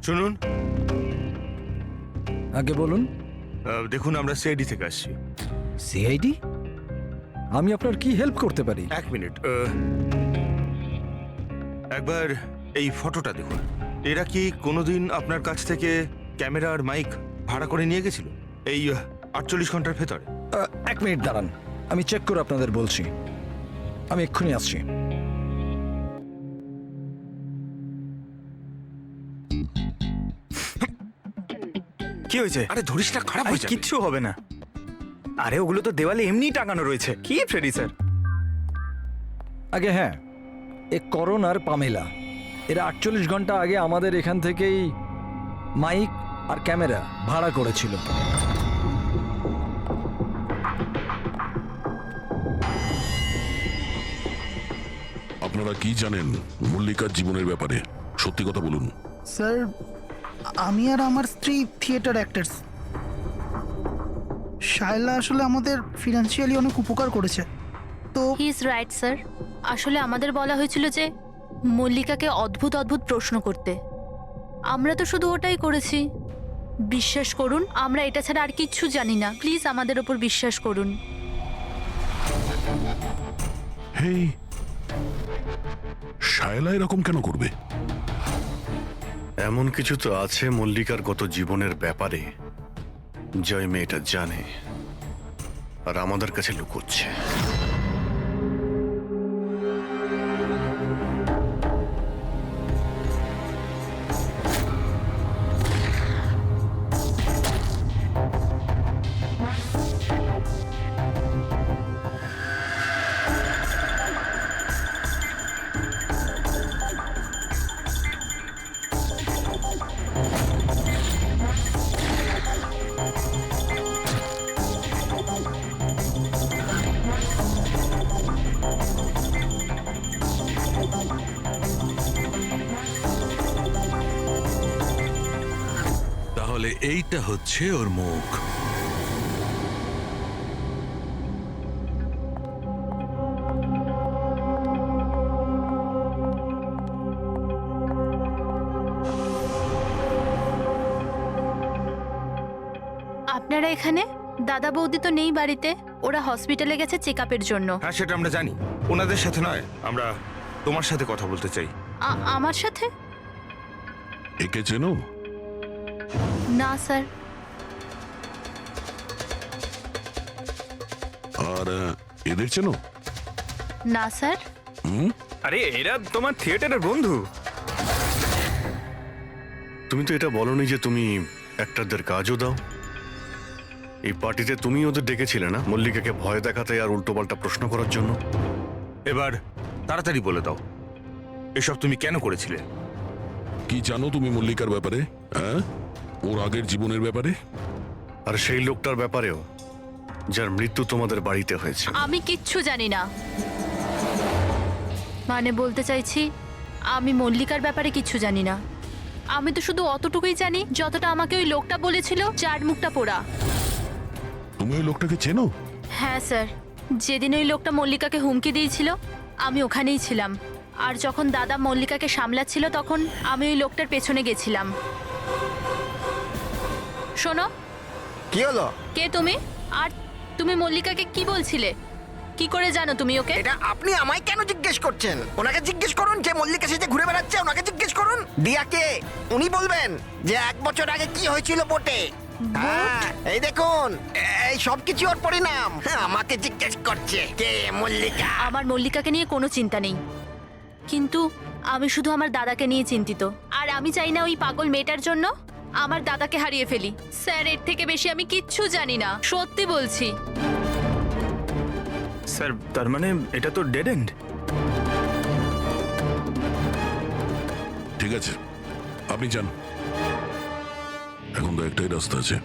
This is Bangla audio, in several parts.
শুনুন, আগে বলুন। দেখুন আমরা সিআইডি থেকে আসছি। সিআইডি? আমি আপনার কি হেল্প করতে পারি? এক মিনিট, একবার এই ফটোটা দেখুন। এরা কি কোনোদিন আপনার কাছ থেকে ক্যামেরা আর মাইক ভাড়া করে নিয়ে গেছিল এই 48 ঘন্টার ভেতরে? এক মিনিট দাঁড়ান, আমি চেক করে আপনাদের বলছি। আমি এক্ষুনি আসছি। কি হয়েছে? আরে ধরিস না, খারাপ আরে হয়ে যাবে। কিচ্ছু হবে না। আরে ওগুলো তো দেওয়ালে এমনিই টাঙানো রয়েছে। কি ফ্রেডি স্যার? আগে হ্যাঁ, এ করণ আর পামেলা, এরা 48 ঘন্টা আগে আমাদের এখান থেকেই মাইক আর ক্যামেরা ভাড়া করেছিল। আপনারা কি জানেন মল্লিকার জীবনের ব্যাপারে? সত্যি কথা বলুন। স্যার, আমি আর আমার স্ত্রী থিয়েটার অ্যাক্টার্স। শায়লা আসলে আমাদের ফিনান্সিয়ালি অনেক উপকার করেছে। তো হি ইজ রাইট স্যার। আসলে আমাদের বলা হয়েছিল যে মল্লিকাকে অদ্ভুত অদ্ভুত প্রশ্ন করতে। আমরা তো শুধু ওটাই করেছি। বিশ্বাস করুন, আমরা এটা ছাড়া আর কিচ্ছু জানি না। প্লিজ আমাদের ওপর বিশ্বাস করুন। হেই, শায়লা এরকম কেন করবে? এমন কিছু তো আছে মল্লিকার গত জীবনের ব্যাপারে যে ওই মেয়েটা জানে আর আমাদের কাছে লুকোচ্ছে। তাহলে এইটা হচ্ছে ওর মুখ। আপনারা এখানে? দাদা বৌদি তো নেই বাড়িতে, ওরা হসপিটালে গেছে চেক আপের জন্য। হ্যাঁ, সেটা আমরা জানি। ওনাদের সাথে নয়, আমরা তোমার সাথে কথা বলতে চাই। আমার সাথে? একে চেনো? না স্যার। আর এদের চেনো? না স্যার। আরে এরা তোমার থিয়েটারের বন্ধু। তুমি তো এটা বলনি যে তুমি অ্যাক্টরদের কাজও দাও। এই পার্টিতে তুমি ওদের ডেকেছিলে না মল্লিকাকে ভয় দেখাতে আর উল্টোপাল্টা প্রশ্ন করার জন্য? এবার তাড়াতাড়ি বলে দাও, এসব তুমি কেন করেছিলে? কি জানো তুমি মল্লিকার ব্যাপারে? হ্যাঁ, ওর আগের জীবনের ব্যাপারে? আর সেই লোকটার ব্যাপারেও যার মৃত্যু তোমাদের বাড়িতে হয়েছে। আমি কিচ্ছু জানি না। মানে বলতে চাইছি, আমি মল্লিকার ব্যাপারে কিচ্ছু জানি না। আমি তো শুধু অতটুকুই জানি যতটা আমাকে ওই লোকটা বলেছিল, যার মুখটা পোড়া। তুমি ওই লোকটাকে চেনো? হ্যাঁ স্যার, যেদিন ওই লোকটা মল্লিকাকে হুমকি দিয়েছিল আমি ওখানেই ছিলাম। আর যখন দাদা মল্লিকাকে সামলাচ্ছিল তখন আমি ওই লোকটার পেছনে গেছিলাম। শোনো, কি হলো? কে তুমি? আর তুমি মল্লিকাকে কি বলছিলে? কি করে জানো তুমি ওকে? এটা আপনি আমায় কেন জিজ্ঞেস করছেন? ওনাকে জিজ্ঞেস করুন যে মল্লিকা সেজে ঘুরে বেড়াচ্ছে, ওনাকে জিজ্ঞেস করুন। দিয়াকে উনি বলবেন যে 1 বছর আগে কি হয়েছিল বোটে। হ্যাঁ, এই দেখুন, এই সব কিছু ওর পরিণাম। আমাকে জিজ্ঞেস করছে কে মল্লিকা। আমার মল্লিকাকে নিয়ে কোনো চিন্তা নেই, কিন্তু আমি শুধু আমার দাদাকে নিয়ে চিন্তিত। আর আমি চাই না ওই পাগল মেয়েটার জন্য আমার দাদাকে হারিয়ে ফেলি। স্যার, এর থেকে বেশি আমি কিচ্ছু জানি না, সত্যি বলছি। স্যার, তার মানে এটা তো ডেড এন্ড। ঠিক আছে, আপনি যান। এখন তো একটাই রাস্তা আছে।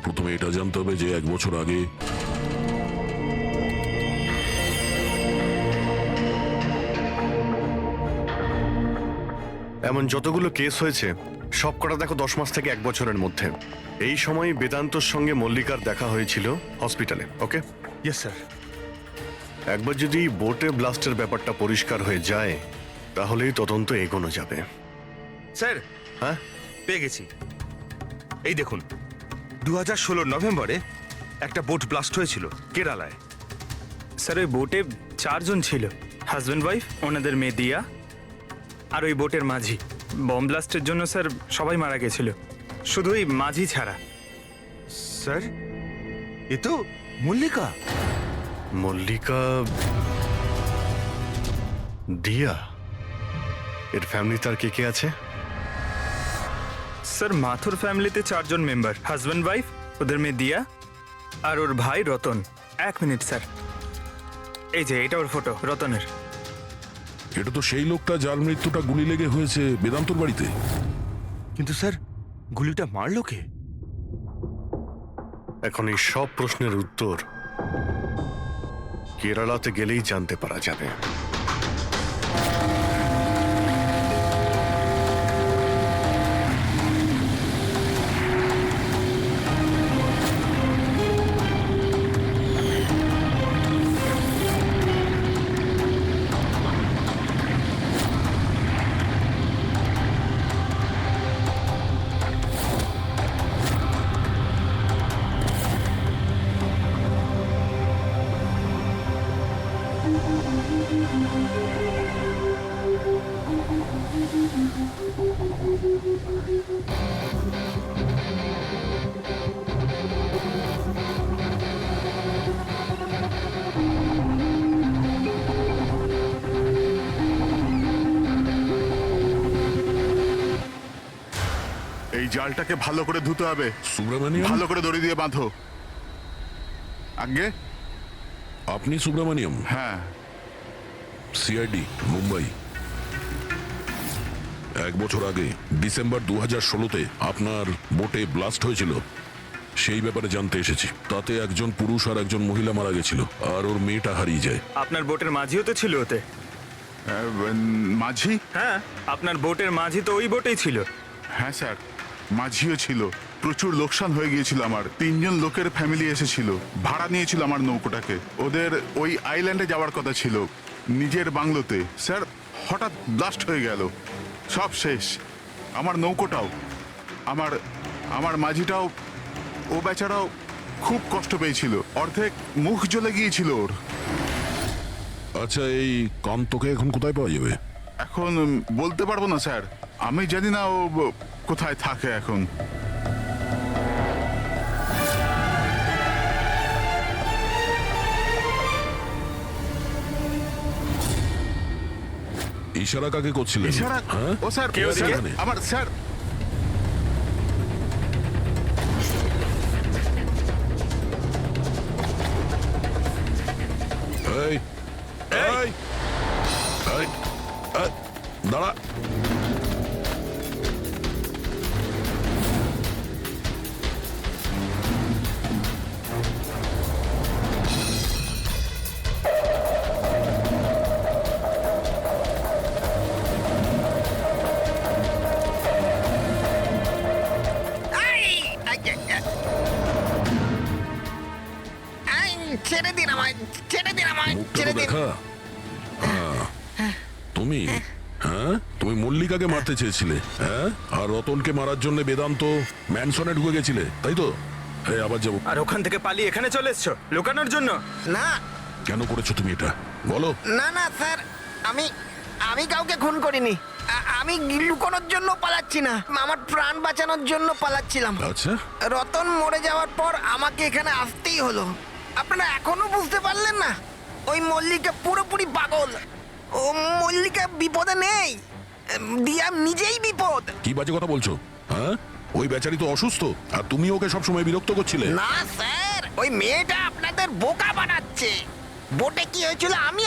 প্রথমে এটা জানতে হবে যে 1 বছর আগে এমন যতগুলো কেস হয়েছে সবকটা দেখো 10 মাস থেকে 1 বছরের মধ্যে। এই সময় বেদান্তর সঙ্গে মল্লিকার দেখা হয়েছিল হসপিটালে। ওকে? Yes sir. একবার যদি বোটে ব্লাস্টের ব্যাপারটা পরিষ্কার হয়ে যায় তাহলেই তদন্ত এগোনো যাবে। স্যার, হ্যাঁ, পেয়ে গেছি। এই দেখুন, 2016 নভেম্বরে একটা বোট ব্লাস্ট হয়েছিল কেরালায়। স্যার ওই বোটে 4 জন ছিল, হাজব্যান্ড ওয়াইফ, ওনাদের মেয়ে দিয়া, আর ওই বোটের মাঝি। বম ব্লাস্টের জন্য স্যার সবাই মারা গেছিল, শুধু ওই মাঝি ছাড়া। স্যার, এ তো মল্লিকা। মল্লিকা, দিয়া, এর ফ্যামিলি তার কে কে আছে? স্যার মাথুর ফ্যামিলিতে 4 জন মেম্বার, হাজব্যান্ড ওয়াইফ, ওদের মেয়ে দিয়া, আর ওর ভাই রতন। 1 মিনিট স্যার, এই যে এটা ওর ফটো, রতনের। এটা তো সেই লোকটা যার মৃত্যুটা গুলি লেগে হয়েছে বেদান্তর বাড়িতে। কিন্তু স্যার, গুলিটা মারলো কে? এখন এই সব প্রশ্নের উত্তর কেরালাতে গেলেই জানতে পারা যাবে। এই জালটাকে ভালো করে ধুতে হবে, সুব্রমণিয়াম, ভালো করে দড়ি দিয়ে বাঁধো। আগে আপনি সুব্রমণিয়াম? হ্যাঁ, সিআইডি, মুম্বাই। 1 বছর আগে ডিসেম্বর 2016-তে আপনার বোটে ব্লাস্ট হয়েছিল, সেই ব্যাপারে জানতে এসেছি। তাতে একজন পুরুষ আর একজন মহিলা মারা গেছিল, আর ওর মেয়েটা হারিয়ে যায়। আপনার বোটের মাঝিও তো ছিল ওতে। মাঝি? হ্যাঁ, আপনার বোটের মাঝি তো ওই বোটেই ছিল। হ্যাঁ স্যার, মাঝিও ছিল। প্রচুর লোকসান হয়ে গিয়েছিল আমার। 3 জন লোকের ফ্যামিলি এসেছিল, ভাড়া নিয়েছিল আমার নৌকোটাকে। ওদের ওই আইল্যান্ডে যাওয়ার কথা ছিল, নিজের বাংলোতে। স্যার, হঠাৎ ব্লাস্ট হয়ে গেল, সব শেষ। আমার নৌকোটাও, আমার মাঝিটাও, ও বেচারাও খুব কষ্ট পেয়েছিল। অর্ধেক মুখ জ্বলে গিয়েছিল ওর। আচ্ছা, এই কান্তকে এখন কোথায় পাওয়া যাবে? এখন বলতে পারবো না স্যার, আমি জানি না ও কোথায় থাকে এখন। ইশারা কাকে করছিলেন? ইশারা? হ্যাঁ? ও স্যার, কে ওদিকে? স্যার, আমার স্যার। এই, এই, এই, এই, দাঁড়া। ছেড়ে দিন আমায়, ছেড়ে দিন আমায়, মুখটা ছেড়ে তো দিন। দেখা। তুমি, হ্যাঁ, তুমি মল্লিকাকে মারতে চেয়েছিলে, হ্যাঁ, আর রতনকে মারার জন্য বেদান্ত ম্যানসনে ঢুকে গেছিলে, তাই তো? এই আবার যাবো। আর ওখান থেকে পালিয়ে এখানে চলে এসছো লুকানোর জন্য? না কেন করেছো তুমি এটা, বলো? না না স্যার, আমি কাউকে খুন করিনি। আমি লুকোনোর জন্য পালাচ্ছি না, আমার প্রাণ বাঁচানোর জন্য পালাচ্ছিলাম। আচ্ছা, রতন মরে যাওয়ার পর আমাকে এখানে আসতেই হলো। আপনারা এখনো বুঝতে পারলেন না? ওই মল্লিকা পুরোপুরি পাগল। ও মল্লিকা বিপদে নেই, দিয়া নিজেই বিপদ। কি বাজে কথা বলছো? হ্যাঁ, ওই বেচারি তো অসুস্থ, আর তুমি ওকে সবসময় বিরক্ত করছিলে। না স্যার, ওই মেয়েটা আপনাদের বোকা বানাচ্ছে। বোটে কি হয়েছিল আমি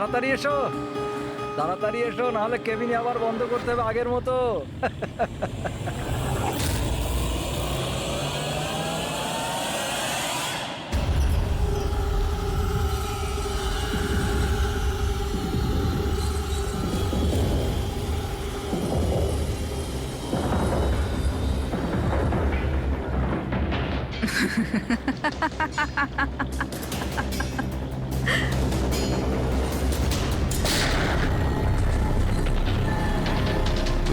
তাড়াতাড়ি এসো, তাড়াতাড়ি এসো, নাহলে কেবিনে আবার বন্ধ করতে হবে আগের মতো।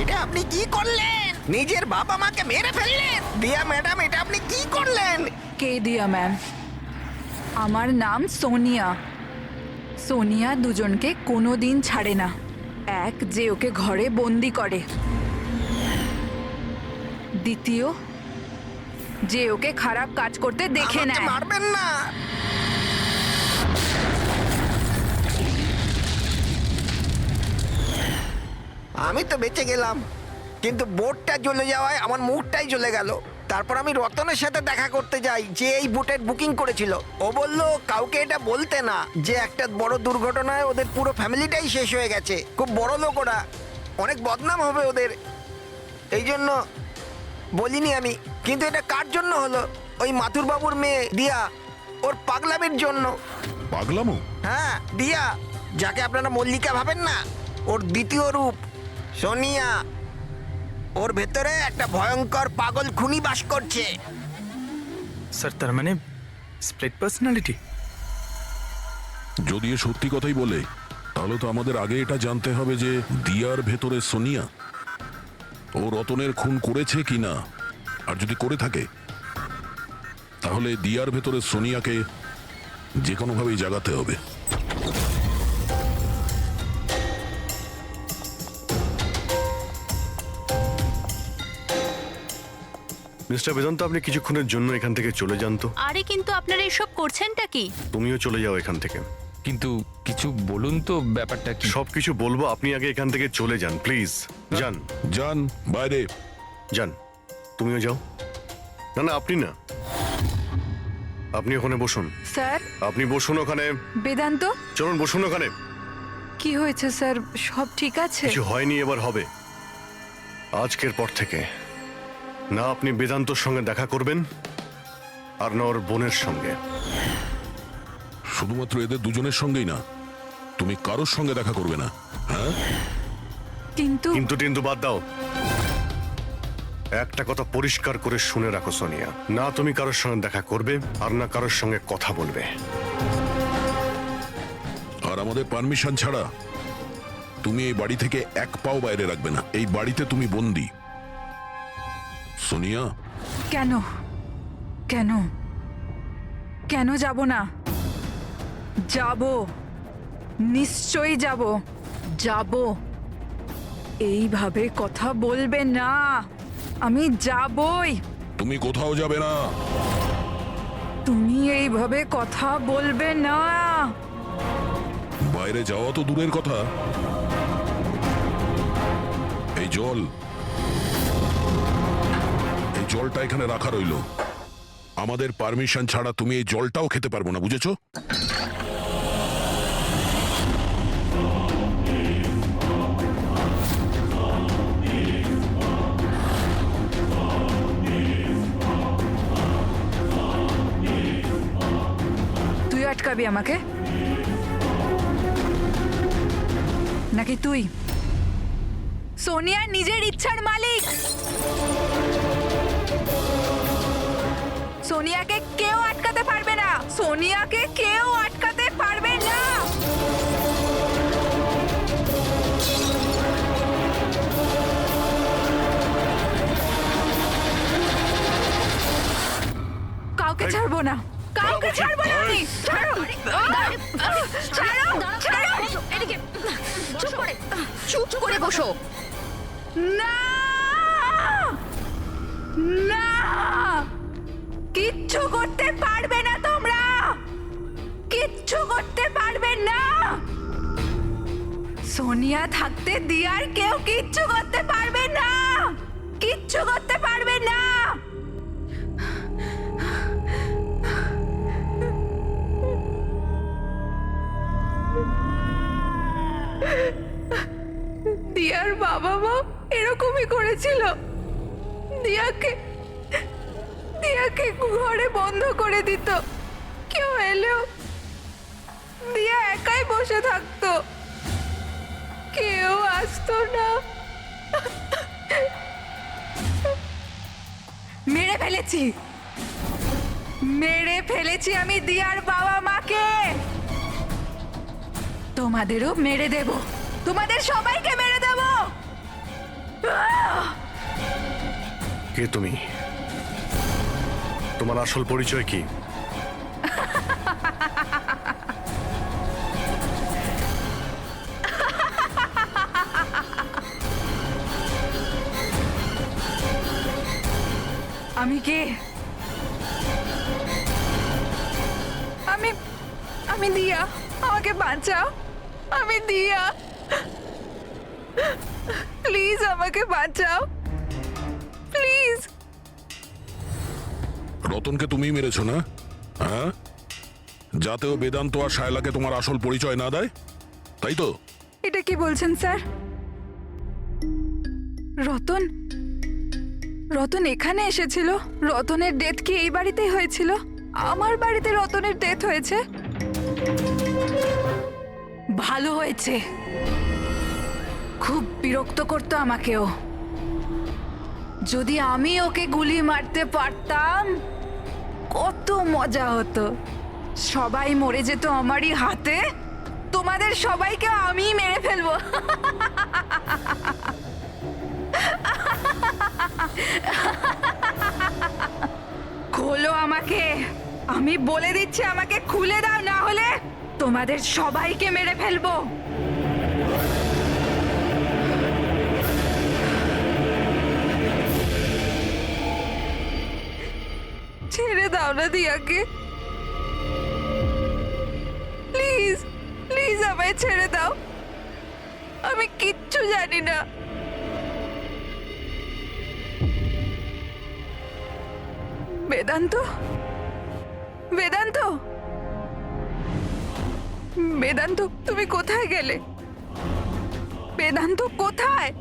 এটা আপনি কি করলেন? নিজের বাবা মাকে মেরে ফেললেন। দিয়া ম্যাডাম, এটা আপনি কি করলেন? কে দিয়া ম্যাম? আমার নাম সোনিয়া। সোনিয়া দুজনকে কোনো দিন ছাড়ে না। এক, যে ওকে ঘরে বন্দি করে। দ্বিতীয়, যে ওকে খারাপ কাজ করতে দেখে আমাকে নেয়। মারবেন না। আমি তো বেঁচে গেলাম, কিন্তু বোটটা জ্বলে যাওয়ায় আমার মুখটাই জ্বলে গেল। তারপর আমি রতনের সাথে দেখা করতে যাই, যে এই বোটের বুকিং করেছিল। ও বলল কাউকে এটা বলতে না, যে একটা বড় দুর্ঘটনায় ওদের পুরো ফ্যামিলিটাই শেষ হয়ে গেছে। খুব বড় লোক ওরা, অনেক বদনাম হবে ওদের, এই জন্য বলিনি আমি। কিন্তু এটা কার জন্য হলো? ওই মাথুর বাবুর মেয়ে দিয়া, ওর পাগলামির জন্য। পাগলামো? হ্যাঁ, দিয়া, যাকে আপনারা মল্লিকা ভাবেন না, ওর দ্বিতীয় রূপ সোনিয়া। ওর ভেতরে একটা ভয়ঙ্কর পাগল খুনি বাস করছে। স্যার, তার মানে স্প্লিট পার্সোনালিটি? যদি এ সত্যি কথাই বলে, তাহলে তো আমাদের আগে এটা জানতে হবে যে দিয়ার ভেতরে সোনিয়া ও রতনের খুন করেছে কিনা। আর যদি করে থাকে, তাহলে দিয়ার ভেতরে সোনিয়াকে যে কোনোভাবেই জাগাতে হবে। মিস্টার বেদান্ত, আপনি কিছুক্ষণের জন্য এখান থেকে চলে যান তো। আরে কিন্তু আপনারা এসব করছেনটা কি? তুমিও চলে যাও এখান থেকে। কিন্তু কিছু বলুন তো, ব্যাপারটা কি? সবকিছু বলবো, আপনি আগে এখান থেকে চলে যান প্লিজ। যান যান বাইরে। যান, তুমিও যাও। না না, আপনি না, আপনি ওখানে বসুন। স্যার, আপনি বসুন ওখানে। বেদান্ত, চলুন বসুন ওখানে। কি হয়েছে স্যার? সব ঠিক আছে? কিছু হয়নি, এবার হবে। আজকের পর থেকে না আপনি বেদান্তর সঙ্গে দেখা করবেন, আর না ওর বোনের সঙ্গে। শুধুমাত্র এদের দুজনের সঙ্গেই না, তুমি কারোর সঙ্গে দেখা করবে না। হ্যাঁ, কিন্তু কিন্তু বাদ দাও। একটা কথা পরিষ্কার করে শুনে রাখো সোনিয়া, না তুমি কারোর সঙ্গে দেখা করবে, আর না কারোর সঙ্গে কথা বলবে। আর আমাদের পারমিশন ছাড়া তুমি এই বাড়ি থেকে এক পাও বাইরে রাখবে না। এই বাড়িতে তুমি বন্দি। সোনিয়া, কেন কেন কেন যাব না? যাব, নিশ্চয়ই যাব, যাব। এইভাবে কথা বলবে না, আমি যাবই। তুমি কোথাও যাবে না। তুমি এইভাবে কথা বলবে না। বাইরে যাওয়া তো দূরের কথা, এই জলটা এখানে রাখা রইলো। আমাদের পারমিশন ছাড়া তুমি এই জলটাও খেতে পারবো না, বুঝেছো? তুই আটকাবি আমাকে নাকি তুই সোনিয়া নিজের ইচ্ছার মালিক? সোনিয়াকে কেউ আটকাতে পারবে না, সোনিয়াকে কেউ আটকাতে পারবে না। কাউকে ছাড়বো না, কাউকে ছাড়বো না আমি। ছাড়ো, ছাড়ো, ছাড়ো। এদিকে চুপ করে বসো। না, না, কিচ্ছু করতে পারবে না তোমরা, কিচ্ছু করতে পারবে না। সোনিয়া থাকতে দিয়ার কেউ কিচ্ছু করতে পারবে না, কিচ্ছু করতে পারবে না। দিয়ার বাবা মা এরকমই করেছিল। দিয়াকে ঘরে বন্ধ করে দিত, কেউ এলেও দিয়া একাই বসে থাকতো, কেউ আসতো না। মেরে ফেলেছি আমি দিয়ার বাবা মাকে। তোমাদেরও মেরে দেব, তোমাদের সবাইকে মেরে দেব। কে তুমি? তোমার আসল পরিচয় কি? আমি কে? আমি দিয়া, আমাকে বাঁচাও। আমি দিয়া, প্লিজ আমাকে বাঁচাও, প্লিজ। রতনকে তুমি মেরেছো না? হ্যাঁ, যাতে ও বেদান্ত আর শায়লাকে তোমার আসল পরিচয় না দেয়, তাই তো? এটা কি বলছেন স্যার? রতন এখানে এসেছিল? রতনের ডেথ কি এই বাড়িতেই হয়েছিল? আমার বাড়িতে রতনের ডেথ হয়েছে? ভালো হয়েছে, খুব বিরক্ত করতো আমাকেও। যদি আমি ওকে গুলি মারতে পারতাম কত মজা হতো। সবাই মরে যেত আমারই হাতে, তোমাদের সবাইকে আমি মেরে ফেলবো। খোলো আমাকে, আমি বলে দিচ্ছি, আমাকে খুলে দাও, না হলে তোমাদের সবাইকে মেরে ফেলবো। ছেড়ে দাও না দিয়াকে, প্লিজ প্লিজ আমায় ছেড়ে দাও। আমি কিচ্ছু জানি না। বেদান্ত, বেদান্ত, বেদান্ত, তুমি কোথায় গেলে? বেদান্ত কোথায়?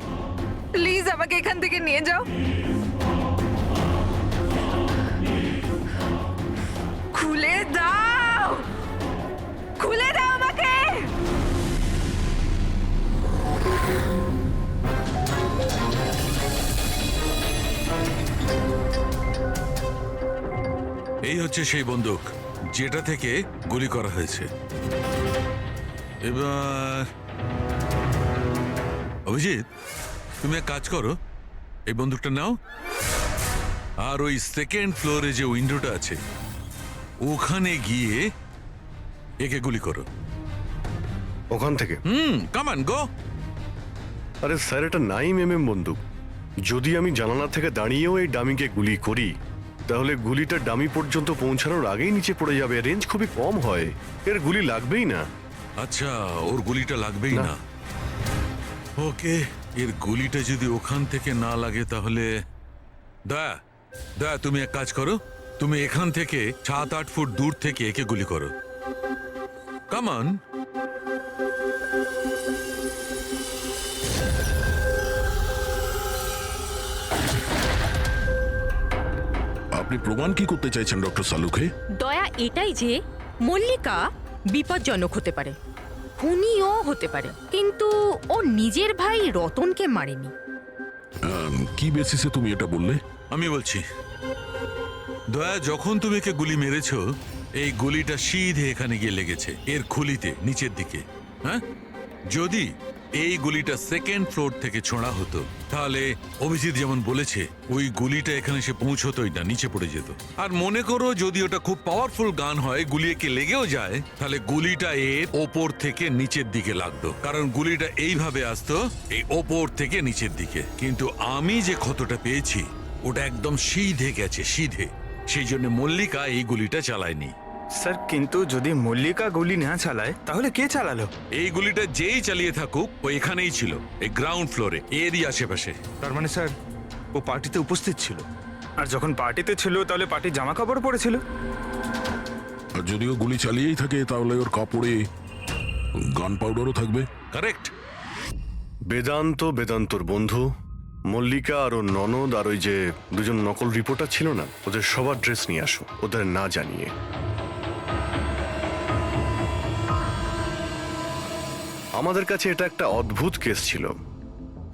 প্লিজ আমাকে এখান থেকে নিয়ে যাও। খুলে দাও, খুলে দাও আমাকে। এই হচ্ছে সেই বন্দুক যেটা থেকে গুলি করা হয়েছে। এবার অভিজিৎ, তুমি এক কাজ করো, এই বন্দুকটা নাও আর ওই সেকেন্ড ফ্লোরে যে উইন্ডোটা আছে ওখানে গিয়ে একে গুলি করো। ওখান থেকে? Come on go. আরে স্যার, এটা 9mm বন্দুক। যদি আমি জানালা থেকে দাঁড়িয়েও এই ডামিকে গুলি করি তাহলে গুলিটা ডামি পর্যন্ত পৌঁছানোর আগেই নিচে পড়ে যাবে। রেঞ্জ খুবই কম হয়, এর গুলি লাগবেই না। আচ্ছা, ওর গুলিটা লাগবেই না। ওকে, এর গুলিটা যদি ওখান থেকে না লাগে তাহলে দয়া তুমি এক কাজ করো, তুমি এখান থেকে 7-8 ফুট দূর থেকে একে গুলি করো। Come on. আপনি প্রমাণ কি করতে চাইছেন ডক্টর সালুখে? দয়া এটাই যে মল্লিকা বিপজ্জনক হতে পারে, খুনিও হতে পারে, কিন্তু ও নিজের ভাই রতনকে মারেনি। কি বেসিসে তুমি এটা বললে? আমি বলছি, দয়া, যখন তুমি একে গুলি মেরেছো এই গুলিটা সিধে এখানে গিয়ে লেগেছে এর খুলিতে নিচের দিকে। হ্যাঁ, যদি এই গুলিটা সেকেন্ড ফ্লোর থেকে ছোঁড়া হতো তাহলে অভিজিৎ যেমন বলেছে ওই গুলিটা এখানে এসে পৌঁছতোই না, নিচে পড়ে যেত। আর মনে করো যদি ওটা খুব পাওয়ারফুল গান হয়, গুলি একে লেগেও যায়, তাহলে গুলিটা এর ওপর থেকে নিচের দিকে লাগতো, কারণ গুলিটা এইভাবে আসতো এই ওপর থেকে নিচের দিকে। কিন্তু আমি যে ক্ষতটা পেয়েছি ওটা একদম সিধে গেছে, সিধে। সেই জন্য মল্লিকা এই গুলিটা চালায়নি। স্যার, কিন্তু যদি মল্লিকা গুলি না চালায় তাহলে কে চালালো? এই গুলিটা যেই চালিয়ে থাকুক ও এখানেই ছিল, এই গ্রাউন্ড ফ্লোরে, এরই আশেপাশে। তার মানে স্যার ও পার্টিতে উপস্থিত ছিল। আর যখন পার্টিতে ছিল তাহলে পার্টির জামা কাপড় পরেছিল। আর যদিও গুলি চালিয়েই থাকে তাহলে ওর কাপড়ে গান পাউডারও থাকবে। কারেক্ট। বেদান্তর বন্ধু মল্লিকা আর ওর ননদ আর ওই যে দুজন নকল রিপোর্টার ছিল না, ওদের সবার ড্রেস নিয়ে আসো, ওদের না জানিয়ে। আমাদের কাছে এটা একটা অদ্ভুত কেস ছিল।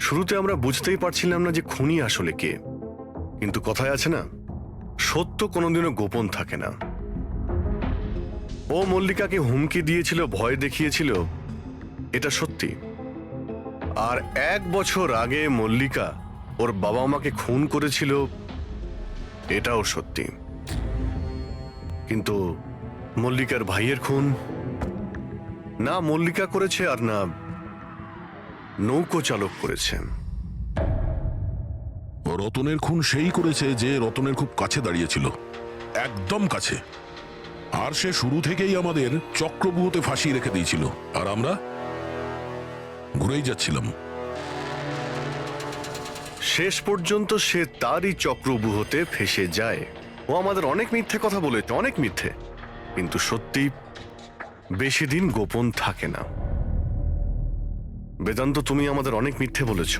শুরুতে আমরা বুঝতেই পারছিলাম না যে খুনি আসলে কে, কিন্তু কথায় আছে না, সত্য কোনোদিনও গোপন থাকে না। ও মল্লিকাকে হুমকি দিয়েছিল, ভয় দেখিয়েছিল, এটা সত্যি। আর 1 বছর আগে মল্লিকা ওর বাবা মাকে খুন করেছিল, এটাও সত্যি। কিন্তু মল্লিকার ভাইয়ের খুন না মল্লিকা করেছে আর না নৌকো চালক করেছে। রতনের খুন সেই করেছে যে রতনের খুব কাছে দাঁড়িয়েছিল, একদম কাছে। আর সে শুরু থেকেই আমাদের চক্রব্যূহতে ফাঁসিয়ে রেখে দিয়েছিল, আর আমরা ঘুরেই যাচ্ছিলাম। শেষ পর্যন্ত সে তারই চক্রব্যূহতে ফেসে যায়। ও আমাদের অনেক মিথ্যে কথা বলেছে, অনেক মিথ্যে, কিন্তু সত্যি বেশি দিন গোপন থাকে না। বেদান্ত, তুমি আমাদের অনেক মিথ্যে বলেছ,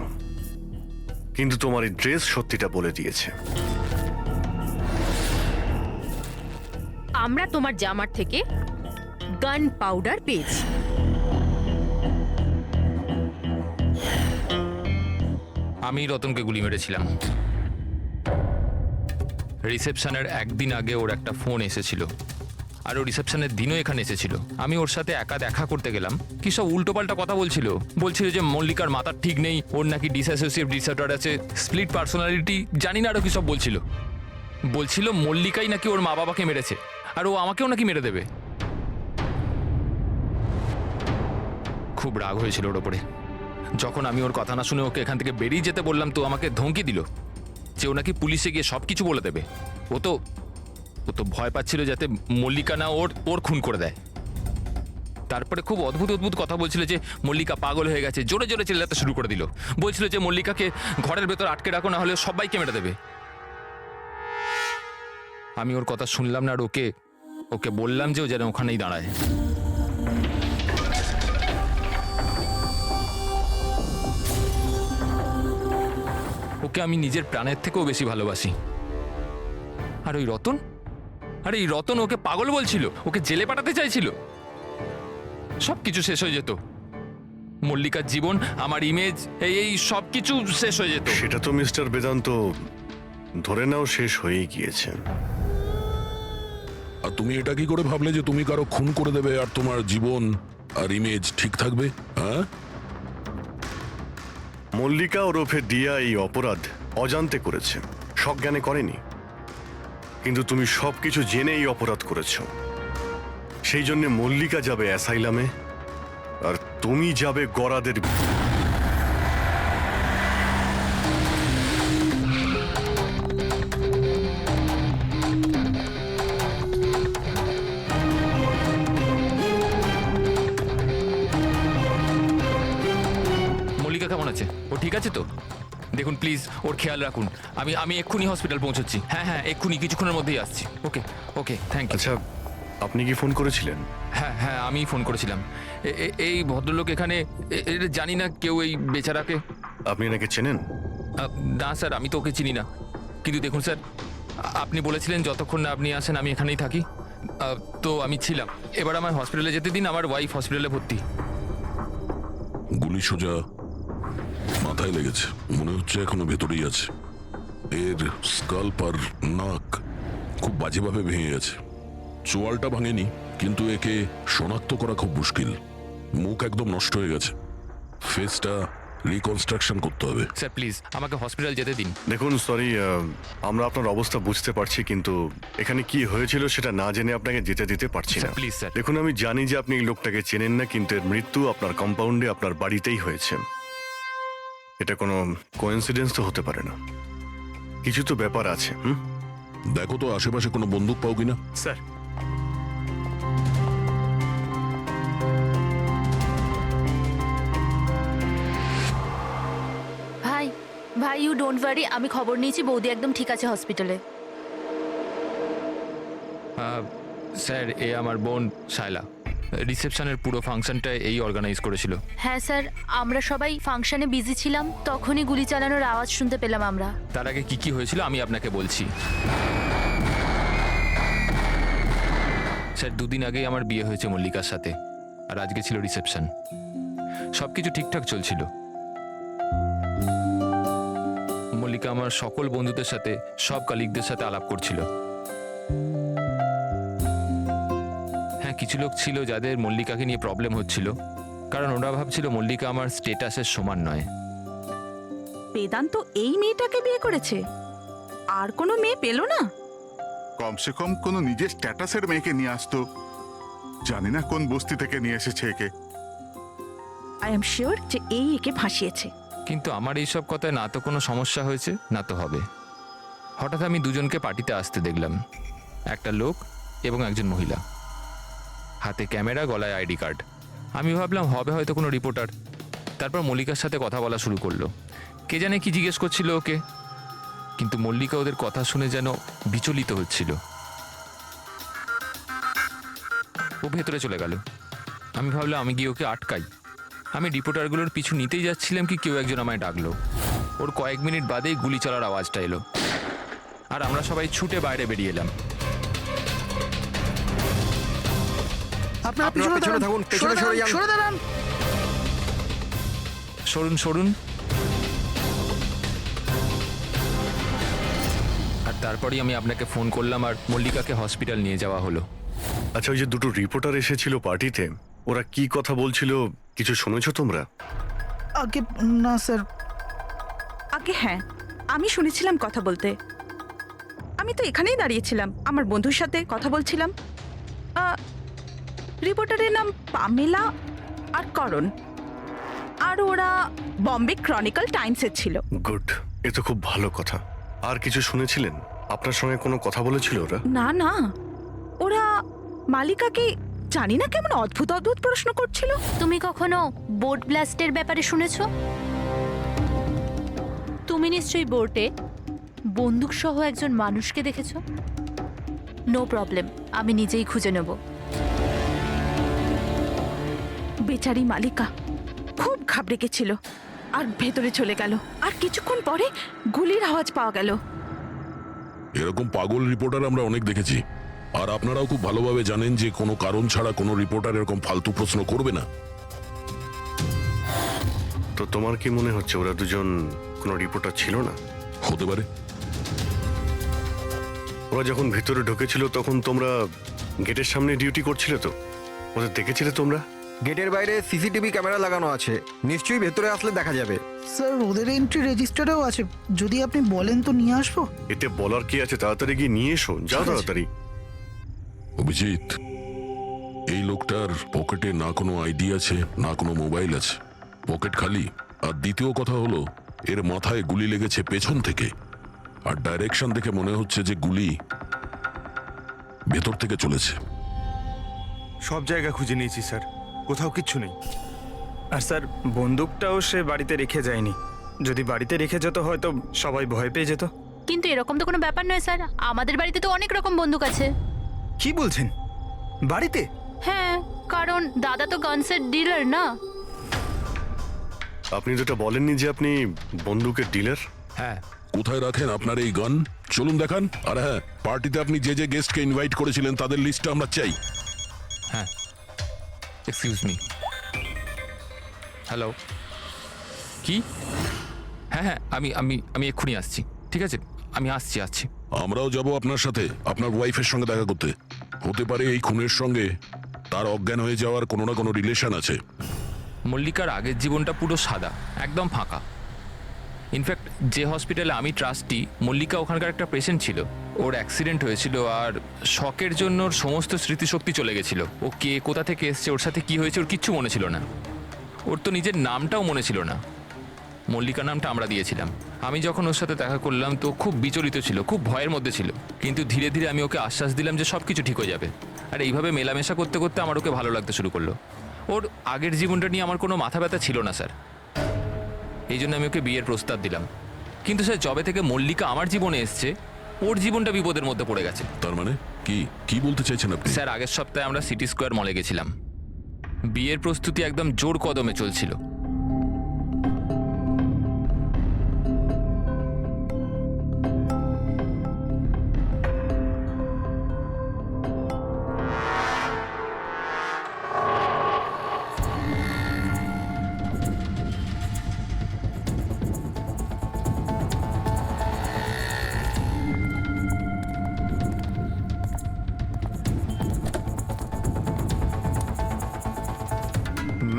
কিন্তু তোমার এই ড্রেস সত্যিটা বলে দিয়েছে। আমরা তোমার জামার থেকে গান পাউডার পেয়েছি। আমি রতনকে গুলি মেরেছিলাম। রিসেপশনের একদিন আগে ওর একটা ফোন এসেছিল, আর ও রিসেপশনের দিনও এখানে এসেছিল। আমি ওর সাথে একা দেখা করতে গেলাম, কি সব উল্টোপাল্টা কথা বলছিল যে মল্লিকার মাথার ঠিক নেই, ওর নাকি ডিসঅ্যাসোসিয়েট ডিসঅর্ডার আছে, স্প্লিট পার্সোনালিটি, জানি না আরো কি সব বলছিল মল্লিকাই নাকি ওর মা বাবাকে মেরেছে, আর ও আমাকেও নাকি মেরে দেবে। খুব রাগ হয়েছিল ওর ওপরে। যখন আমি ওর কথা না শুনে ওকে এখান থেকে বেরিয়ে যেতে বললাম, তো আমাকে ধমকি দিল যে ও নাকি পুলিশে গিয়ে সব কিছু বলে দেবে। ও তো ভয় পাচ্ছিল যাতে মল্লিকা না ওর খুন করে দেয়। তারপরে খুব অদ্ভুত কথা বলছিল যে মল্লিকা পাগল হয়ে গেছে, জোরে জোরে চিল্লাতে শুরু করে দিল। বলছিল যে মল্লিকাকে ঘরের ভেতর আটকে রাখো, না হলে সবাইকে মেরে দেবে। আমি ওর কথা শুনলাম না, আর ওকে বললাম যে ও যেন ওখানেই দাঁড়ায়। ওকে আমি নিজের প্রাণের থেকেও বেশি ভালোবাসি। আর ওই রতন, এই রতন ওকে পাগল বলছিল, ওকে জেলে পাঠাতে চাইছিল। সবকিছু শেষ হয়ে যেত, মল্লিকার জীবন, আমার ইমেজ, এই সব কিছু শেষ হয়ে যেত। সেটা তো মিস্টার বেদান্ত ধরে নাও শেষ হয়েই গিয়েছে। আর তুমি এটা কি করে ভাবলে যে তুমি কারো খুন করে দেবে আর তোমার জীবন আর ইমেজ ঠিক থাকবে? হ্যাঁ, মল্লিকা ওরফে দিয়া এই অপরাধ অজান্তে করেছে, সজ্ঞানে করেনি। কিন্তু তুমি সবকিছু জেনে এই অপরাধ করেছ। সেই জন্য মল্লিকা যাবে অ্যাসাইলামে, আর তুমি যাবে গরাদের। মল্লিকা কেমন আছে? ও ঠিক আছে তো? দেখুন প্লিজ, ওর খেয়াল রাখুন। আমি এক্ষুনি হসপিটাল পৌঁছচ্ছি। হ্যাঁ, এক্ষুনি কিছুক্ষণের মধ্যেই আসছি। ওকে, থ্যাংক ইউ। আচ্ছা, আপনি কি ফোন করেছিলেন? হ্যাঁ, আমি ফোন করেছিলাম। এই ভদ্রলোক এখানে, জানি না কেউ এই বেচারাকে। আপনি এনাকে চেনেন? না স্যার, আমি তো ওকে চিনি না। কিন্তু দেখুন স্যার, আপনি বলেছিলেন যতক্ষণ না আপনি আসেন আমি এখানেই থাকি, তো আমি ছিলাম। এবার আমার হসপিটালে যেতে দিন, আমার ওয়াইফ হসপিটালে ভর্তি। গুলি সোজা মাথায় লেগেছে, মনে হচ্ছে এখনো ভেতরেই আছে। এর স্কাল্প আর নাক খুব বাজেভাবে ভেঙে গেছে। চোয়ালটা ভাঙেনি, কিন্তু একে শনাক্ত করা খুব মুশকিল। মুখ একদম নষ্ট হয়ে গেছে, ফেসটা রিকনস্ট্রাকশন করতে হবে। স্যার প্লিজ আমাকে হসপিটাল যেতে দিন। দেখুন, সরি, আমরা আপনার অবস্থা বুঝতে পারছি, কিন্তু এখানে কি হয়েছিল সেটা না জেনে আপনাকে যেতে দিতে পারছি না। Please sir. দেখুন, আমি জানি যে আপনি এই লোকটাকে চেনেন না, কিন্তু এর মৃত্যু আপনার কম্পাউন্ডে, আপনার বাড়িতেই হয়েছে। এটা কোনো কোইন্সিডেন্স তো হতে পারে না, কিছু তো ব্যাপার আছে। দেখো তো আশেপাশে কোনো বন্দুক পাও কিনা। স্যার, ভাই ইউ ডোন্ট ওয়ারি, আমি খবর নিয়েছি, বৌদি একদম ঠিক আছে হসপিটালে। স্যার, এ আমার বোন শায়লা। রিসেপশনের পুরো ফাংশনটা এই অর্গানাইজ করেছিল। হ্যাঁ স্যার, আমরা সবাই ফাংশনে বিজি ছিলাম, তখনই গুলি চালানোর আওয়াজ শুনতে পেলাম আমরা। তার আগে কি কি হয়েছিল আমি আপনাকে বলছি। স্যার 2 দিন আগেই আমার বিয়ে হয়েছে মল্লিকার সাথে, আর আজকে ছিল রিসেপশন। সব কিছু ঠিকঠাক চলছিল। মল্লিকা আমার সকল বন্ধুদের সাথে, সব কলিগদের সাথে আলাপ করছিল। হ্যাঁ, কিছু লোক ছিল যাদের মল্লিকাকে নিয়ে প্রবলেম হচ্ছিল, কারণ ওরা ভাবছিল মল্লিকা আমার স্টেটাসের সমান নয়। বেদান্ত এই মেয়েটাকে বিয়ে করেছে, আর কোনো মেয়ে পেল না? কমসে কম কোনো নিজের স্ট্যাটাসের মেয়েকে নিয়ে আসতো। জানি না কোন বস্তি থেকে নিয়ে এসেছে একে। আই এম শিওর যে এই একে ফাঁসিয়েছে। কিন্তু আমার এইসব কথায় না তো কোনো সমস্যা হয়েছে, না তো হবে। হঠাৎ আমি দুজনকে পার্টিতে আসতে দেখলাম, একটা লোক এবং একজন মহিলা, হাতে ক্যামেরা, গলায় আইডি কার্ড। আমি ভাবলাম হবে হয়তো কোনো রিপোর্টার। তারপর মল্লিকার সাথে কথা বলা শুরু করলো। কে জানে কি জিজ্ঞেস করছিল ওকে, কিন্তু মল্লিকা ওদের কথা শুনে যেন বিচলিত হচ্ছিল। ও ভেতরে চলে গেল। আমি ভাবলাম আমি গিয়ে ওকে আটকাই। আমি রিপোর্টারগুলোর পিছু নিতেই যাচ্ছিলাম কি কেউ একজন আমায় ডাকলো। ওর কয়েক মিনিট বাদেই গুলি চলার আওয়াজটা এলো, আর আমরা সবাই ছুটে বাইরে বেরিয়ে এলাম। আপনারা পিছনে থাকুন, সরে দাঁড়ান। সরুন সরুন। আর তারপরেই আমি আপনাকে ফোন করলাম, আর মল্লিকাকে হসপিটাল নিয়ে যাওয়া হলো। আচ্ছা, ওই যে দুটো রিপোর্টার এসেছিল পার্টিতে, ওরা কি কথা বলছিল কিছু শুনেছো তোমরা? আগে না স্যার। আগে হ্যাঁ, আমি শুনেছিলাম কথা বলতে। আমি তো এখানেই দাঁড়িয়েছিলাম, আমার বন্ধুর সাথে কথা বলছিলাম। রিপোর্টারের নাম পামেলা আর করণ, আর ওরা বম্বে ক্রনিকল টাইমসের ছিল। গুড, এ তো খুব ভালো কথা। আর কিছু শুনেছিলেন? আপনার সঙ্গে কোনো কথা বলেছিল ওরা? না না, ওরা মালিকাকে জানি না কেমন অদ্ভুত অদ্ভুত প্রশ্ন করছিল। তুমি কখনো বোট ব্লাস্টের ব্যাপারে শুনেছো? তুমি নিশ্চয়ই বোটে বন্দুক সহ একজন মানুষকে দেখেছো। নো প্রবলেম, আমি নিজেই খুঁজে নেব। বেচারি মালিকা খুব ঘাবড়ে গেছিল আর ভেতরে চলে গেল। আর কিছুক্ষণ পরে গুলির আওয়াজ পাওয়া গেল। এরকম পাগল রিপোর্টার আমরা অনেক দেখেছি, আর আপনারাও খুব ভালোভাবে জানেন যে কোনো কারণ ছাড়া কোনো রিপোর্টার এরকম ফালতু প্রশ্ন করবে না। তো তোমার কি মনে হচ্ছে ওরা দুজন কোনো রিপোর্টার ছিল না? হতে পারে। ওরা যখন ভিতরে ঢুকেছিল তখন তোমরা গেটের সামনে ডিউটি করছিলে, তো ওদের দেখেছিলে তোমরা? গেটের বাইরে সিসিটিভি ক্যামেরা লাগানো আছে, নিশ্চয়ই ভেতরে আসলে দেখা যাবে। স্যার ওদের এন্ট্রি রেজিস্টারেও আছে, যদি আপনি বলেন তো নিয়ে আসবো। এতে বলার কি আছে? তাড়াতাড়ি গিয়ে নিয়ে এসো, যাও তাড়াতাড়ি। অভিজিৎ, এই লোকটার পকেটে না কোনো আইডি আছে, না কোনো মোবাইল আছে, পকেট খালি। আর দ্বিতীয় কথা হলো, এর মাথায় গুলি লেগেছে পেছন থেকে, আর ডাইরেকশন দেখে মনে হচ্ছে যে গুলি ভেতর থেকে চলেছে। সব জায়গা খুঁজে নিয়েছি স্যার, কোথাও কিচ্ছু নেই। আর স্যার বন্দুকটাও সে বাড়িতে রেখে যায়নি। যদি বাড়িতে রেখে যেত হয়তো সবাই ভয় পেয়ে যেত। কিন্তু এরকম তো কোনো ব্যাপার নয় স্যার, আমাদের বাড়িতে তো অনেক রকম বন্দুক আছে। কি বলছেন, বাড়িতে? হ্যাঁ, কারণ দাদা তো গানসের ডিলার না। আপনি যেটা বলেননি যে আপনি বন্দুকের ডিলার? হ্যাঁ। কোথায় রাখেন আপনার এই গান? চলুন দেখান। আর হ্যাঁ, পার্টিতে আপনি যে যে গেস্টকে ইনভাইট করেছিলেন তাদের লিস্টটা আমরা চাই। হ্যাঁ, এক্সকিউজ মি। হ্যালো, কি? হ্যাঁ হ্যাঁ, আমি আমি আমি এক্ষুনি আসছি। ঠিক আছে, আমি আসছি। আমরাও যাব আপনার সাথে, আপনার ওয়াইফের সঙ্গে দেখা করতে। হতে পারে এই খুনের সঙ্গে তার অজ্ঞান হয়ে যাওয়ার কোনো না কোনো রিলেশন আছে। মল্লিকার আগের জীবনটা পুরো সাদা, একদম ফাঁকা। ইনফ্যাক্ট যে হসপিটালে আমি ট্রাস্টি, মল্লিকা ওখানকার একটা পেশেন্ট ছিল। ওর অ্যাক্সিডেন্ট হয়েছিল, আর শকের জন্য ওর সমস্ত স্মৃতিশক্তি চলে গেছিল। ও কে, কোথা থেকে এসছে, ওর সাথে কি হয়েছে, ওর কিচ্ছু মনে ছিল না। ওর তো নিজের নামটাও মনে ছিল না। মল্লিকা নামটা আমরা দিয়েছিলাম। আমি যখন ওর সাথে দেখা করলাম তো খুব বিচলিত ছিল, খুব ভয়ের মধ্যে ছিল। কিন্তু ধীরে ধীরে আমি ওকে আশ্বাস দিলাম যে সব কিছু ঠিক হয়ে যাবে। আর এইভাবে মেলামেশা করতে করতে আমার ওকে ভালো লাগতে শুরু করলো। ওর আগের জীবনটা নিয়ে আমার কোনো মাথা ব্যথা ছিল না স্যার, এই জন্য আমি ওকে বিয়ের প্রস্তাব দিলাম। কিন্তু স্যার, যবে থেকে মল্লিকা আমার জীবনে এসছে, ওর জীবনটা বিপদের মধ্যে পড়ে গেছে। তার মানে কি কি বলতে চাইছেন আপনি? স্যার, আগের সপ্তাহে আমরা সিটি স্কোয়ার মলে গেছিলাম। বিয়ের প্রস্তুতি একদম জোর কদমে চলছিল।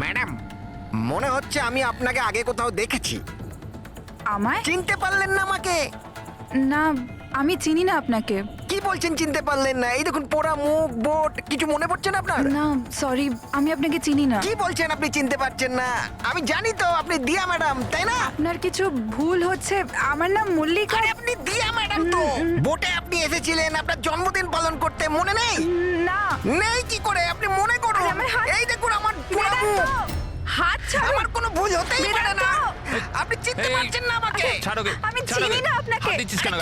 ম্যাডাম, মনে হচ্ছে আমি আপনাকে আগে কোথাও দেখেছি। আমায়? চিনতে পারলেন না আমাকে? না, আমি চিনি না আপনাকে। কি বলছেন চিনতে পারলেন না? এই দেখুন পোড়া মুখ, বোট, কিছু মনে পড়ছে না আপনার? না সরি, আমি আপনাকে চিনি না। কি বলছেন আপনি চিনতে পারছেন না? আমি জানি তো আপনি দিয়া ম্যাডাম, তাই না? আপনার কিছু ভুল হচ্ছে। আমার নাম মল্লিকা। আরে আপনি দিয়া ম্যাডাম তো। বোটে আপনি এসেছিলেন আপনার জন্মদিন পালন করতে, মনে নেই? না। নেই কি করে? আপনি মনে করুন। এই দেখুন আমার পোড়া মুখ। হাত ছাড়ো। আমার কোনো ভুল হতেই পারে না। আপনি চিনতে পারছেন না আমাকে? আমি চিনি না আপনাকে।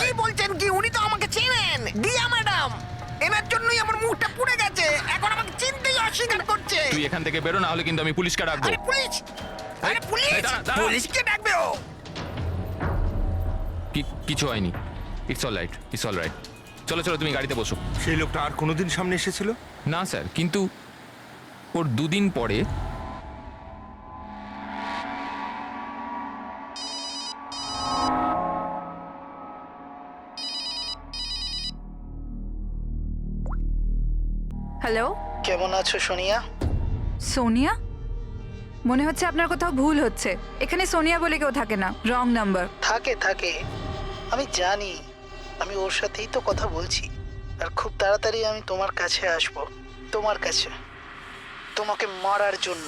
কি বলছেন কি? উনি তো আমাকে চেনেন, দিয়া ম্যাডাম। এনার জন্যই আমার মুখটা পুড়ে গেছে, এখন আমাকে চিনতেই অস্বীকার করছে। তুই এখান থেকে বেরো, না হলে কিন্তু আমি পুলিশকে ডাকবো। আরে পুলিশ? আরে পুলিশ? পুলিশকে ডাকবে ও? কিছু হয়নি, it's all right, it's all right. চলো চলো, তুমি গাড়িতে বসো। সেই লোকটা আর কোনোদিন সামনে এসেছিল? না স্যার, কিন্তু ওর দুদিন পরে হ্যালো, কেমন আছো সোনিয়া? সোনিয়া? মনে হচ্ছে আপনার কোথাও ভুল হচ্ছে। এখানে সোনিয়া বলে কেউ থাকে না, রং নাম্বার। থাকে থাকে, আমি জানি। আমি ওর সাথেই তো কথা বলছি। আর খুব তাড়াতাড়ি আমি তোমার কাছে আসব, তোমার কাছে, তোমাকে মারার জন্য।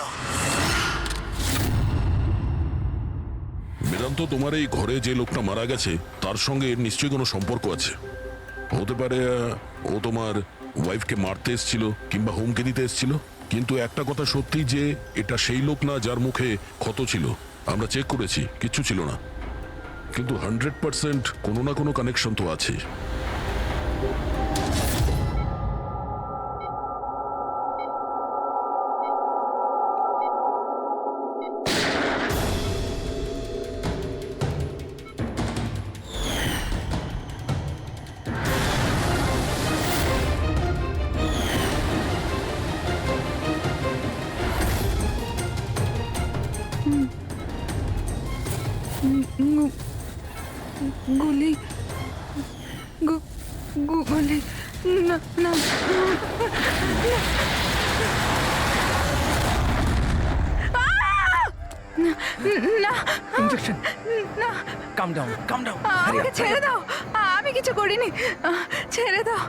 বেদান্ত, তোমার এই ঘরে যে লোকটা মারা গেছে তার সঙ্গে এর নিশ্চয়ই কোনো সম্পর্ক আছে। হতে পারে ও তোমার ওয়াইফকে মারতে এসেছিল কিংবা হুমকি দিতে এসেছিল। কিন্তু একটা কথা সত্যি যে এটা সেই লোক না যার মুখে ক্ষত ছিল। আমরা চেক করেছি, কিচ্ছু ছিল না। কিন্তু 100% কোনো না কোনো কানেকশন তো আছে। গুলি, গুলি, না না না, ইনজেকশন। না, কাম ডাউন, কাম ডাউন। আমাকে ছেড়ে দাও। আমি কিছু করিনি, ছেড়ে দাও।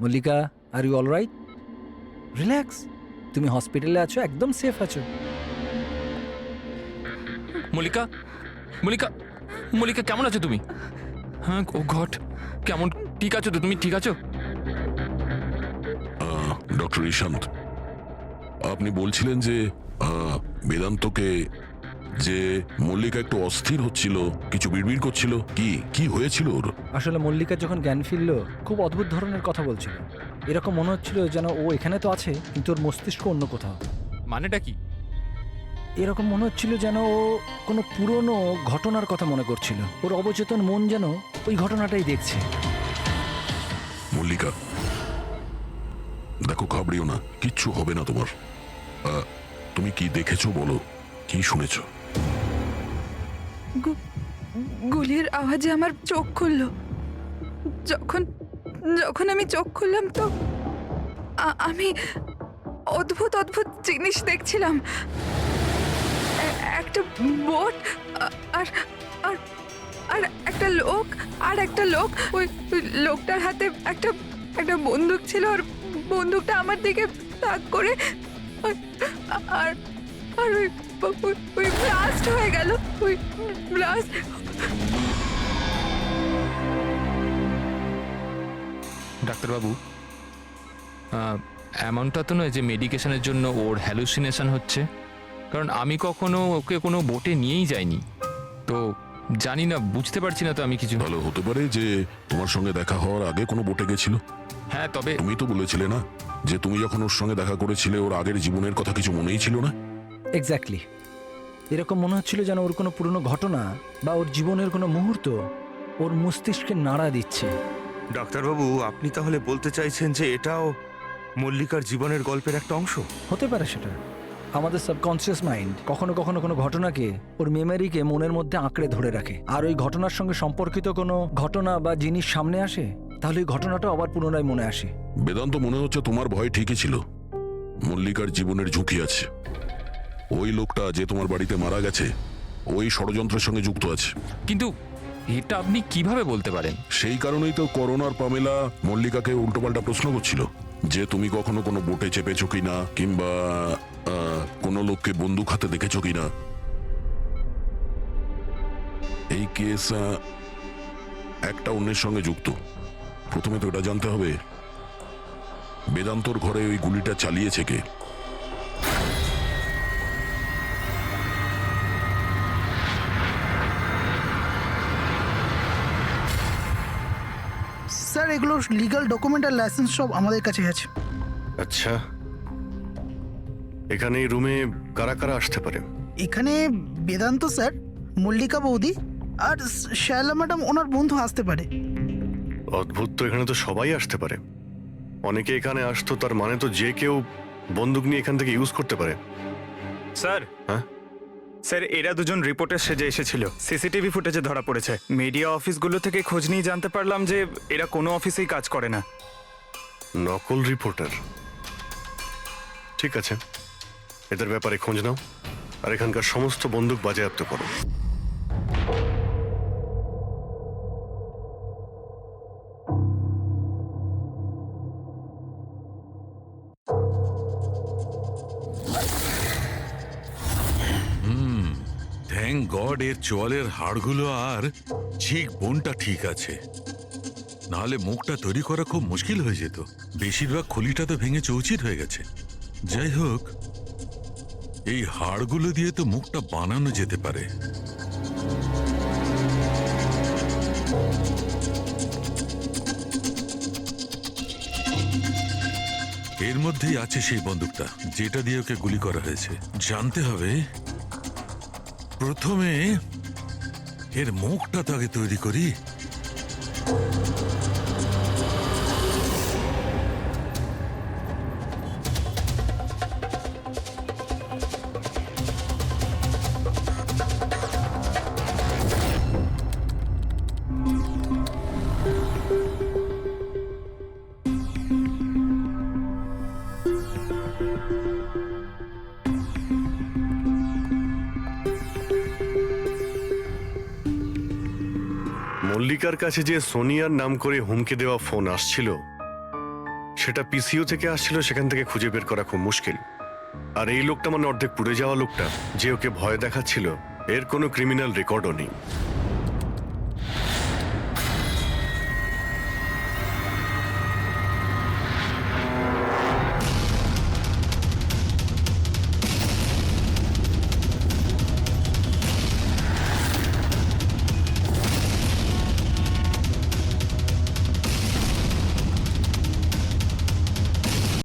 Mallika, are you all right? Relax, তুমি হসপিটালে আছো, একদম সেফ আছো। মল্লিকা, মল্লিকা, মল্লিকা কেমন আছো তুমি? হ্যাঁ, ও গড, কেমন, ঠিক আছো তো তুমি? ঠিক আছো? ডক্টর ইশান্ত, আপনি বলছিলেন যে বেদান্তকে, যে মল্লিকা একটু অস্থির হচ্ছিল, কিছু বিড়বিড় করছিল। কি হয়েছিল ওর? আসলে মল্লিকা যখন জ্ঞান ফিরলো, খুব অদ্ভুত ধরনের কথা বলছিল। এরকম মনে হচ্ছিল যেন ও এখানে তো আছে, কিন্তু ওর মস্তিষ্ক অন্য কোথাও। মানেটা কি? এরকম মনে হচ্ছিল যেন ও কোনো পুরনো ঘটনার কথা মনে করছিল। ওর অবচেতন মন যেন ওই ঘটনাটাই দেখছে। মল্লিকা, দেখো, ঘাবড়িও না, কিচ্ছু হবে না তোমার। তুমি কি দেখেছো বলো, কি শুনেছো? গুলির আওয়াজে আমার চোখ খুললো। যখন আমি চোখ খুললাম তো আমি অদ্ভুত অদ্ভুত জিনিস দেখছিলাম। একটা বোট, আর আর আর একটা লোক, ওই লোকটার হাতে একটা বন্দুক ছিল। আর বন্দুকটা আমার দিকে তাক করে, আর আর ওই ব্লাস্ট হয়ে গেল। ওই ব্লাস্ট। ডাক্তারবাবু, এমনটা তো নয় যে মেডিকেশনের জন্য ওর হ্যালুসিনেশন হচ্ছে, কারণ আমি কখনো ওকে কোনো বোটে নিয়েই যাইনি। তো জানি না, বুঝতে পারছি না তো আমি কিছু। ভালো হতে পারে যে তোমার সঙ্গে দেখা হওয়ার আগে কোনো বোটে গেছিল। হ্যাঁ, তবে তুমি তো বলেছিলে না যে তুমি যখন ওর সঙ্গে দেখা করেছিলে ওর আগের জীবনের কথা কিছু মনেই ছিল না। এক্স্যাক্টলি, এরকম মনে হচ্ছিল যেন ওর কোনো পুরনো ঘটনা বা ওর জীবনের কোনো মুহূর্ত ওর মস্তিষ্কে নাড়া দিচ্ছে। ডাক্তারবাবু, আপনি তাহলে বলতে চাইছেন যে এটাও মল্লিকার জীবনের গল্পের একটা অংশ? হতে পারে সেটা। আমাদের সাবকনসিয়াস মাইন্ড কখনো কখনো কোনো ঘটনাকে, ওর মেমোরিকে মনের মধ্যে আঁকড়ে ধরে রাখে, আর ওই ঘটনার সঙ্গে সম্পর্কিত কোনো ঘটনা বা জিনিস সামনে আসে, তাহলে ওই ঘটনাটা আবার পুনরায় মনে আসে। বেদান্ত, মনে হচ্ছে তোমার ভয় ঠিকই ছিল। মল্লিকার জীবনের ঝুঁকি আছে। ওই লোকটা যে তোমার বাড়িতে মারা গেছে ওই ষড়যন্ত্রের সঙ্গে যুক্ত আছে। কিন্তু এটা আপনি কিভাবে বলতে পারেন? সেই কারণেই তো করোনার পামেলা মল্লিকাকে উল্টোপাল্টা প্রশ্ন করছিল যে তুমি কখনো কোনো বোটে চেপেছো কিনা, কিংবা কোনো লোককে বন্দুক হাতে দেখেছো কিনা। এই কেস একটা অন্যের সঙ্গে যুক্ত। প্রথমে তো এটা জানতে হবে বেদান্তর ঘরে ওই গুলিটা চালিয়েছে কে। স্যার, এগুলো লিগ্যাল ডকুমেন্ট আর লাইসেন্স সব আমাদের কাছে আছে। আচ্ছা, এখানে এই রুমে কারা কারা আসতে পারে? এখানে বেদান্ত স্যার, মল্লিকা বৌদি আর শায়লা ম্যাডাম ওনার বন্ধু আসতে পারে। অদ্ভুত তো, এখানে তো সবাই আসতে পারে। অনেকে এখানে আসতো, তার মানে তো যে কেউ বন্দুক নিয়ে এখান থেকে ইউজ করতে পারে। স্যার, হ্যাঁ স্যার, এরা দুজন রিপোর্টার সেজে এসেছিল, সিসিটিভি ফুটেজে ধরা পড়েছে। মিডিয়া অফিসগুলো থেকে খোঁজ নিয়ে জানতে পারলাম যে এরা কোনো অফিসেই কাজ করে না। নকল রিপোর্টার? ঠিক আছে, এদের ব্যাপারে খোঁজ নাও আর এখানকার সমস্ত বন্দুক বাজেয়াপ্ত করো। থ্যাংক গড এর চোয়ালের হাড়গুলো আর চিক বোনটা ঠিক আছে, নাহলে মুখটা তৈরি করা খুব মুশকিল হয়ে যেত। বেশিরভাগ খুলিটা তো ভেঙে চৌচির হয়ে গেছে। যাই হোক, এই হাড়গুলো দিয়ে তো মুখটা বানানো যেতে পারে। এর মধ্যেই আছে সেই বন্দুকটা যেটা দিয়ে ওকে গুলি করা হয়েছে। জানতে হবে প্রথমে এর মুখটা তো আগে তৈরি করি। মল্লিকার কাছে যে সোনিয়ার নাম করে হুমকি দেওয়া ফোন আসছিল, সেটা পিসিও থেকে আসছিল, সেখান থেকে খুঁজে বের করা খুব মুশকিল। আর এই লোকটা মানে অর্ধেক পুড়ে যাওয়া লোকটা যে ওকে ভয় দেখাচ্ছিল, এর কোনো ক্রিমিনাল রেকর্ডও নেই।